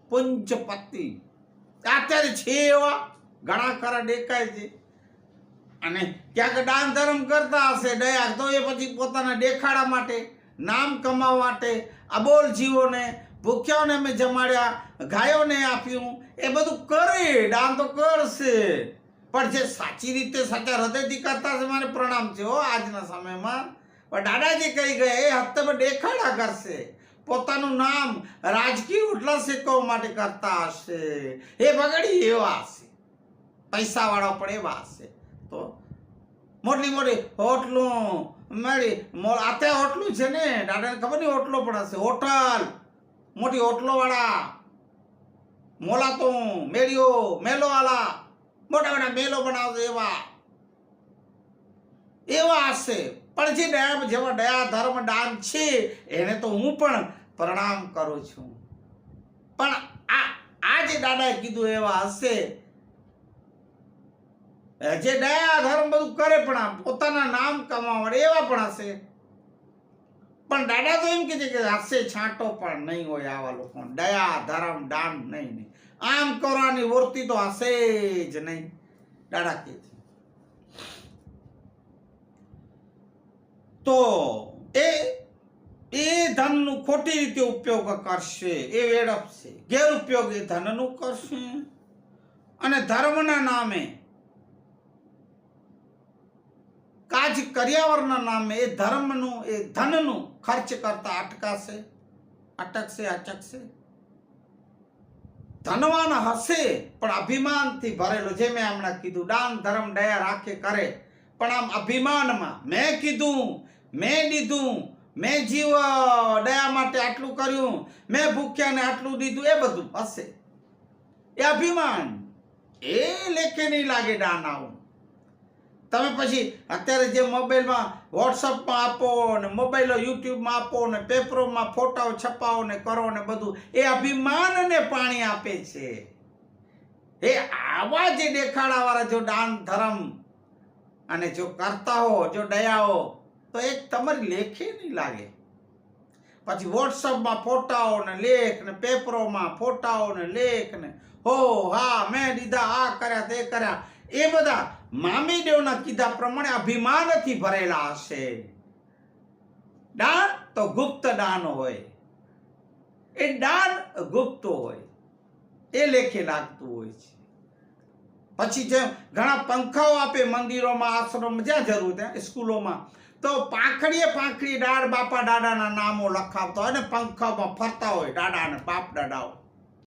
પુંજપતિ અત્યારે છે એવા ઘણા ખરા દેખાય છે, અને ક્યાંક દાન ધર્મ કરતા હશે દયા તો એ પછી પોતાના દેખાડા માટે, નામ કમાવા માટે, અબોલ જીવોને, ભૂખ્યાઓને અમે જમાડ્યા, ગાયોને આપ્યું, એ બધું કરે, દાન તો કરશે, પણ જે સાચી રીતે સાચા હૃદયથી કરતા હશે મારે પ્રણામ છે હો આજના સમયમાં. પણ દાદાજી કહી ગયા એ હપ્તામાં દેખાડા કરશે, પોતાનું નામ રાજકીય ઉઠલા શેકવા માટે કરતા હશે, એ બગડી એવા હશે, પૈસાવાળા પણ એવા હશે. તો મોટી મોટી હોટલું મળી આતે હોટલું છે ને દાદાને ખબર નહીં, હોટલો પણ હશે, હોટલ મોટી હોટલોવાળા, મોલાતો મેળીઓ મેલોવાળા મોટા મોટા મેલો બનાવશે એવા હશે. પણ જે દયા જેવા દયા ધર્મ દાન છે એને તો હું પણ પ્રણામ કરું છું. પણ આ જે દાદાએ કીધું એવા હશે જે દયા ધર્મ બધું કરે પણ પોતાના નામ કમાવા મળે એવા પણ હશે. પણ દાદા તો એમ કહે છે કે હશે છાંટો પણ નહીં હોય આવા લોકો, દયા ધર્મ દાન નહીં. આમ કરવાની વૃત્તિ તો હશે જ નહીં, દાદા કહે છે. તો એ ધનનું ખોટી રીતે ઉપયોગ કરશે, એ વેડપશે, ગેરઉપયોગ એ ધનનું કરશે, અને ધર્મના નામે કાજ કર્યાવરના નામે એ ધર્મનું એ ધનનું ખર્ચ કરતા અટકશે. ધનવાન હશે પણ અભિમાનથી ભરેલો, જે મેં હમણાં કીધું દાન ધર્મ દયા રાખે કરે, પણ આમ અભિમાનમાં મેં કીધું, મેં દીધું, મેં જીવ દયા માટે આટલું કર્યું, મેં ભૂખ્યાને આટલું દીધું, એ બધું હશે, એ અભિમાન, એ લેખે નહીં લાગે દાન આવું. તમે પછી અત્યારે જે મોબાઈલમાં વોટ્સઅપમાં આપો ને મોબાઈલ યુટ્યુબમાં આપો ને પેપરોમાં ફોટાઓ છપાવો ને કરો ને બધું, એ અભિમાનને પાણી આપે છે. એ આવા જે દેખાડાવાળા જો દાન ધર્મ અને જો કરતા હો, જો દયા હો, તો એક તમારી લેખે નહીં લાગે. પછી વોટ્સઅપમાં ફોટાઓ ને લેખ ને પેપરોમાં ફોટાઓ ને લેખ ને હો હા મેં દીધા, આ કર્યા તે કર્યા, એ બધા મામીદેવના કીધા પ્રમાણે અભિમાનથી ભરેલા હશે. દાન તો ગુપ્ત દાન હોય, એ દાન ગુપ્ત હોય, એ લેખે લાગતું હોય છે. પછી જેમ ઘણા પંખાઓ આપે મંદિરોમાં, આશ્રમમાં, જ્યાં જરૂર ત્યાં સ્કૂલોમાં, તો પાંખડી દાડ બાપા દાદાના નામો લખાવતા હોય ને પંખામાં ફરતા હોય દાદા અને બાપ દાદાઓ.